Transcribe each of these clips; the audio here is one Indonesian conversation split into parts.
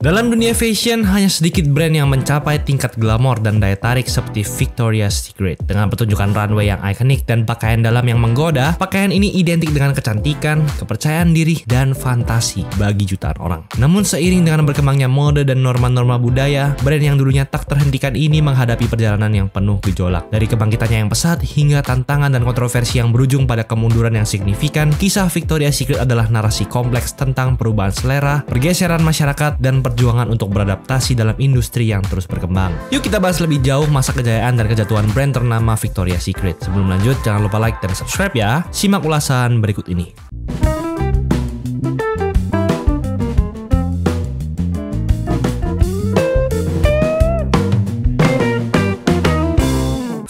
Dalam dunia fashion, hanya sedikit brand yang mencapai tingkat glamor dan daya tarik seperti Victoria's Secret. Dengan pertunjukan runway yang ikonik dan pakaian dalam yang menggoda, pakaian ini identik dengan kecantikan, kepercayaan diri, dan fantasi bagi jutaan orang. Namun seiring dengan berkembangnya mode dan norma-norma budaya, brand yang dulunya tak terhentikan ini menghadapi perjalanan yang penuh gejolak. Dari kebangkitannya yang pesat hingga tantangan dan kontroversi yang berujung pada kemunduran yang signifikan, kisah Victoria's Secret adalah narasi kompleks tentang perubahan selera, pergeseran masyarakat, dan perjuangan untuk beradaptasi dalam industri yang terus berkembang. Yuk kita bahas lebih jauh masa kejayaan dan kejatuhan brand ternama Victoria's Secret. Sebelum lanjut, jangan lupa like dan subscribe ya. Simak ulasan berikut ini.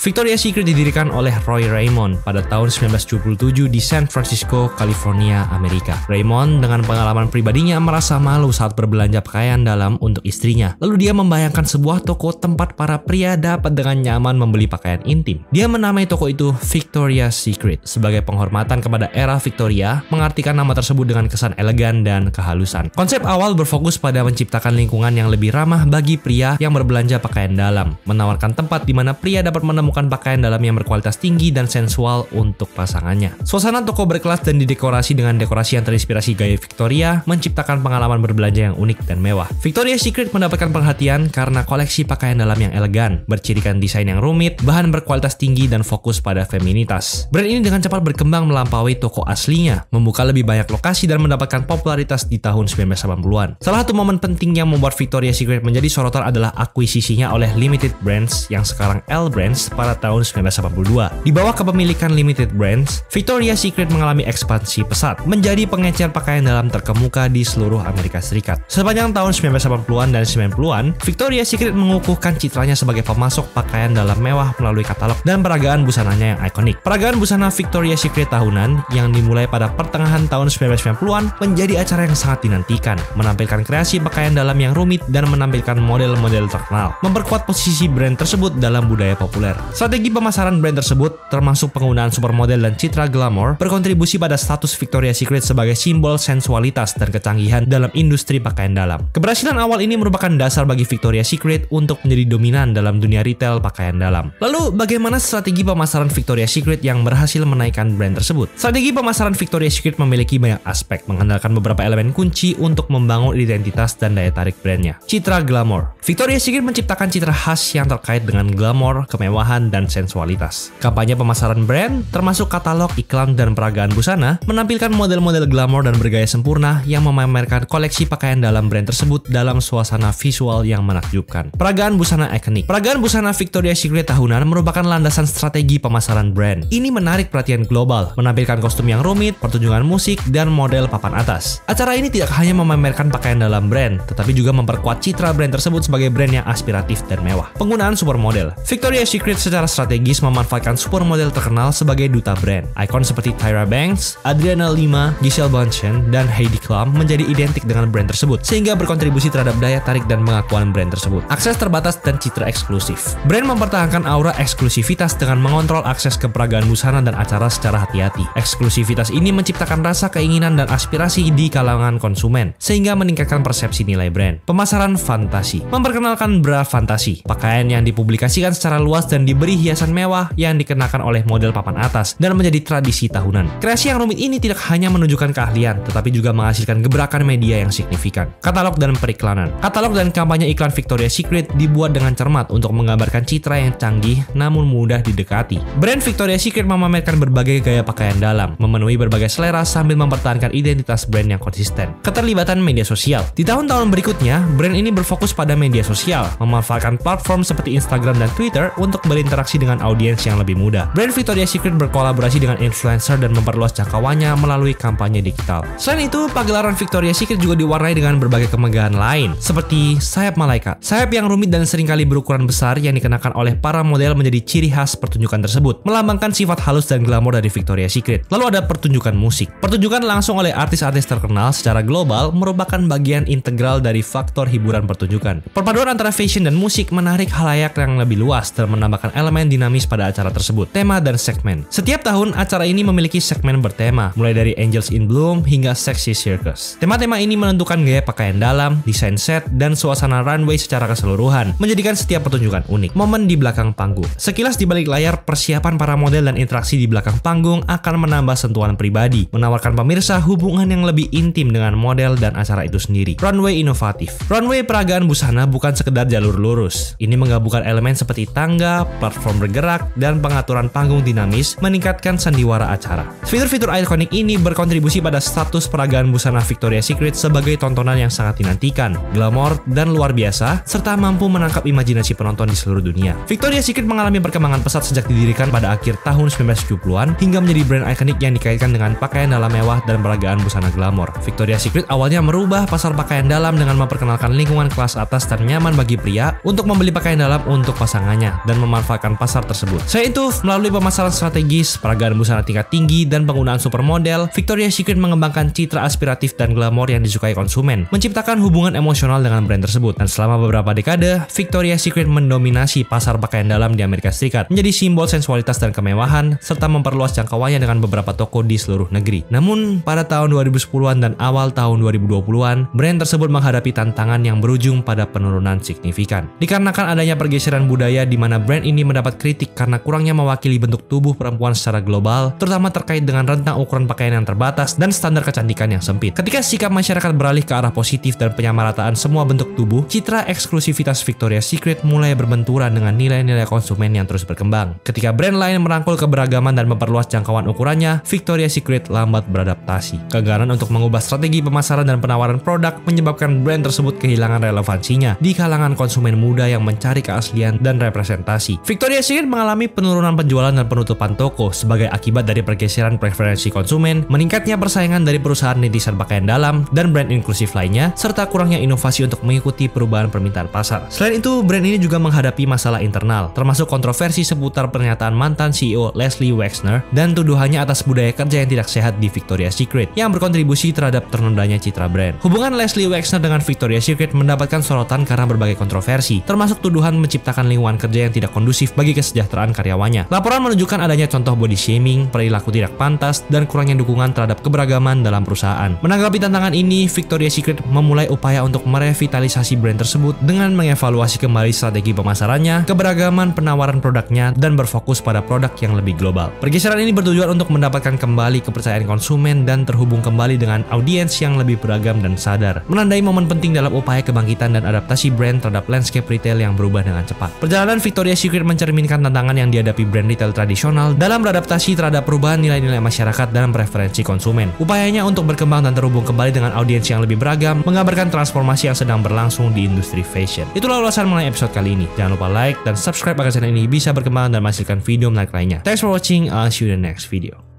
Victoria's Secret didirikan oleh Roy Raymond pada tahun 1977 di San Francisco, California, Amerika. Raymond dengan pengalaman pribadinya merasa malu saat berbelanja pakaian dalam untuk istrinya. Lalu dia membayangkan sebuah toko tempat para pria dapat dengan nyaman membeli pakaian intim. Dia menamai toko itu Victoria's Secret sebagai penghormatan kepada era Victoria, mengartikan nama tersebut dengan kesan elegan dan kehalusan. Konsep awal berfokus pada menciptakan lingkungan yang lebih ramah bagi pria yang berbelanja pakaian dalam, menawarkan tempat di mana pria dapat menemukan pakaian dalam yang berkualitas tinggi dan sensual untuk pasangannya. Suasana toko berkelas dan didekorasi dengan dekorasi yang terinspirasi gaya Victoria, menciptakan pengalaman berbelanja yang unik dan mewah. Victoria's Secret mendapatkan perhatian karena koleksi pakaian dalam yang elegan, bercirikan desain yang rumit, bahan berkualitas tinggi, dan fokus pada feminitas. Brand ini dengan cepat berkembang melampaui toko aslinya, membuka lebih banyak lokasi dan mendapatkan popularitas di tahun 1980-an. Salah satu momen penting yang membuat Victoria's Secret menjadi sorotan adalah akuisisinya oleh Limited Brands yang sekarang L Brands pada tahun 1982. Di bawah kepemilikan Limited Brands, Victoria's Secret mengalami ekspansi pesat, menjadi pengecer pakaian dalam terkemuka di seluruh Amerika Serikat. Sepanjang tahun 1980-an dan 90-an, Victoria's Secret mengukuhkan citranya sebagai pemasok pakaian dalam mewah melalui katalog dan peragaan busananya yang ikonik. Peragaan busana Victoria's Secret tahunan yang dimulai pada pertengahan tahun 1990-an menjadi acara yang sangat dinantikan, menampilkan kreasi pakaian dalam yang rumit dan menampilkan model-model terkenal, memperkuat posisi brand tersebut dalam budaya populer. Strategi pemasaran brand tersebut, termasuk penggunaan supermodel dan citra glamour, berkontribusi pada status Victoria's Secret sebagai simbol sensualitas dan kecanggihan dalam industri pakaian dalam. Keberhasilan awal ini merupakan dasar bagi Victoria's Secret untuk menjadi dominan dalam dunia retail pakaian dalam. Lalu, bagaimana strategi pemasaran Victoria's Secret yang berhasil menaikkan brand tersebut? Strategi pemasaran Victoria's Secret memiliki banyak aspek, mengandalkan beberapa elemen kunci untuk membangun identitas dan daya tarik brandnya. Citra glamour. Victoria's Secret menciptakan citra khas yang terkait dengan glamour, kemewahan, dan sensualitas. Kampanye pemasaran brand, termasuk katalog, iklan, dan peragaan busana, menampilkan model-model glamour dan bergaya sempurna yang memamerkan koleksi pakaian dalam brand tersebut dalam suasana visual yang menakjubkan. Peragaan busana ikonik. Peragaan busana Victoria's Secret tahunan merupakan landasan strategi pemasaran brand. Ini menarik perhatian global, menampilkan kostum yang rumit, pertunjukan musik, dan model papan atas. Acara ini tidak hanya memamerkan pakaian dalam brand, tetapi juga memperkuat citra brand tersebut sebagai brand yang aspiratif dan mewah. Penggunaan supermodel. Victoria's Secret secara strategis memanfaatkan supermodel terkenal sebagai duta brand. Ikon seperti Tyra Banks, Adriana Lima, Giselle Bündchen, dan Heidi Klum menjadi identik dengan brand tersebut, sehingga berkontribusi terhadap daya tarik dan pengakuan brand tersebut. Akses terbatas dan citra eksklusif. Brand mempertahankan aura eksklusivitas dengan mengontrol akses ke peragaan busana dan acara secara hati-hati. Eksklusivitas ini menciptakan rasa keinginan dan aspirasi di kalangan konsumen, sehingga meningkatkan persepsi nilai brand. Pemasaran fantasi. Memperkenalkan bra fantasi. Pakaian yang dipublikasikan secara luas dan diberi hiasan mewah yang dikenakan oleh model papan atas dan menjadi tradisi tahunan. Kreasi yang rumit ini tidak hanya menunjukkan keahlian, tetapi juga menghasilkan gebrakan media yang signifikan. Katalog dan periklanan. Katalog dan kampanye iklan Victoria's Secret dibuat dengan cermat untuk menggambarkan citra yang canggih namun mudah didekati. Brand Victoria's Secret memamerkan berbagai gaya pakaian dalam, memenuhi berbagai selera sambil mempertahankan identitas brand yang konsisten. Keterlibatan media sosial. Di tahun-tahun berikutnya, brand ini berfokus pada media sosial, memanfaatkan platform seperti Instagram dan Twitter untuk berinteraksi dengan audiens yang lebih muda. Brand Victoria's Secret berkolaborasi dengan influencer dan memperluas jangkauannya melalui kampanye digital. Selain itu, pagelaran Victoria's Secret juga diwarnai dengan berbagai kemegahan lain, seperti sayap malaikat. Sayap yang rumit dan seringkali berukuran besar yang dikenakan oleh para model menjadi ciri khas pertunjukan tersebut, melambangkan sifat halus dan glamor dari Victoria's Secret. Lalu ada pertunjukan musik. Pertunjukan langsung oleh artis-artis terkenal secara global merupakan bagian integral dari faktor hiburan pertunjukan. Perpaduan antara fashion dan musik menarik khalayak yang lebih luas dan menambahkan elemen dinamis pada acara tersebut, tema dan segmen. Setiap tahun, acara ini memiliki segmen bertema, mulai dari Angels in Bloom hingga Sexy Circus. Tema-tema ini menentukan gaya pakaian dalam, desain set, dan suasana runway secara keseluruhan, menjadikan setiap pertunjukan unik. Momen di belakang panggung. Sekilas di balik layar, persiapan para model dan interaksi di belakang panggung akan menambah sentuhan pribadi, menawarkan pemirsa hubungan yang lebih intim dengan model dan acara itu sendiri. Runway inovatif. Runway peragaan busana bukan sekedar jalur lurus. Ini menggabungkan elemen seperti tangga, platform bergerak, dan pengaturan panggung dinamis, meningkatkan sandiwara acara. Fitur-fitur ikonik ini berkontribusi pada status peragaan busana Victoria's Secret sebagai tontonan yang sangat dinantikan, glamor, dan luar biasa, serta mampu menangkap imajinasi penonton di seluruh dunia. Victoria's Secret mengalami perkembangan pesat sejak didirikan pada akhir tahun 1970-an hingga menjadi brand ikonik yang dikaitkan dengan pakaian dalam mewah dan peragaan busana glamor. Victoria's Secret awalnya merubah pasar pakaian dalam dengan memperkenalkan lingkungan kelas atas dan nyaman bagi pria untuk membeli pakaian dalam untuk pasangannya dan memanfaatkan pasar tersebut. Selain itu, melalui pemasaran strategis, peragaan busana tingkat tinggi, dan penggunaan supermodel, Victoria's Secret mengembangkan citra aspiratif dan glamor yang disukai konsumen, menciptakan hubungan emosional dengan brand tersebut. Dan selama beberapa dekade, Victoria's Secret mendominasi pasar pakaian dalam di Amerika Serikat, menjadi simbol sensualitas dan kemewahan, serta memperluas jangkauannya dengan beberapa toko di seluruh negeri. Namun, pada tahun 2010-an dan awal tahun 2020-an, brand tersebut menghadapi tantangan yang berujung pada penurunan signifikan. Dikarenakan adanya pergeseran budaya di mana brand ini mendapat kritik karena kurangnya mewakili bentuk tubuh perempuan secara global, terutama terkait dengan rentang ukuran pakaian yang terbatas dan standar kecantikan yang sempit. Ketika sikap masyarakat beralih ke arah positif dan penyamarataan semua bentuk tubuh, citra eksklusivitas Victoria's Secret mulai berbenturan dengan nilai-nilai konsumen yang terus berkembang. Ketika brand lain merangkul keberagaman dan memperluas jangkauan ukurannya, Victoria's Secret lambat beradaptasi. Kegagalan untuk mengubah strategi pemasaran dan penawaran produk menyebabkan brand tersebut kehilangan relevansinya di kalangan konsumen muda yang mencari keaslian dan representasi. Victoria's Secret mengalami penurunan penjualan dan penutupan toko sebagai akibat dari pergeseran preferensi konsumen, meningkatnya persaingan dari perusahaan rintisan pakaian dalam dan brand inklusif lainnya, serta kurangnya inovasi untuk mengikuti perubahan permintaan pasar. Selain itu, brand ini juga menghadapi masalah internal, termasuk kontroversi seputar pernyataan mantan CEO Leslie Wexner dan tuduhannya atas budaya kerja yang tidak sehat di Victoria's Secret yang berkontribusi terhadap ternodanya citra brand. Hubungan Leslie Wexner dengan Victoria's Secret mendapatkan sorotan karena berbagai kontroversi, termasuk tuduhan menciptakan lingkungan kerja yang tidak kondusif bagi kesejahteraan karyawannya. Laporan menunjukkan adanya contoh body shaming, perilaku tidak pantas, dan kurangnya dukungan terhadap keberagaman dalam perusahaan. Menanggapi tantangan ini, Victoria's Secret memulai upaya untuk merevitalisasi brand tersebut dengan mengevaluasi kembali strategi pemasarannya, keberagaman penawaran produknya, dan berfokus pada produk yang lebih global. Pergeseran ini bertujuan untuk mendapatkan kembali kepercayaan konsumen dan terhubung kembali dengan audiens yang lebih beragam dan sadar, menandai momen penting dalam upaya kebangkitan dan adaptasi brand terhadap landscape retail yang berubah dengan cepat. Perjalanan Victoria's Secret mencerminkan tantangan yang dihadapi brand retail tradisional dalam beradaptasi terhadap perubahan nilai-nilai masyarakat dan preferensi konsumen. Upayanya untuk berkembang dan terhubung kembali dengan audiens yang lebih beragam menggambarkan transformasi yang sedang berlangsung di industri fashion. Itulah ulasan mengenai episode kali ini. Jangan lupa like dan subscribe agar channel ini bisa berkembang dan menghasilkan video menarik lainnya. Thanks for watching. I'll see you in the next video.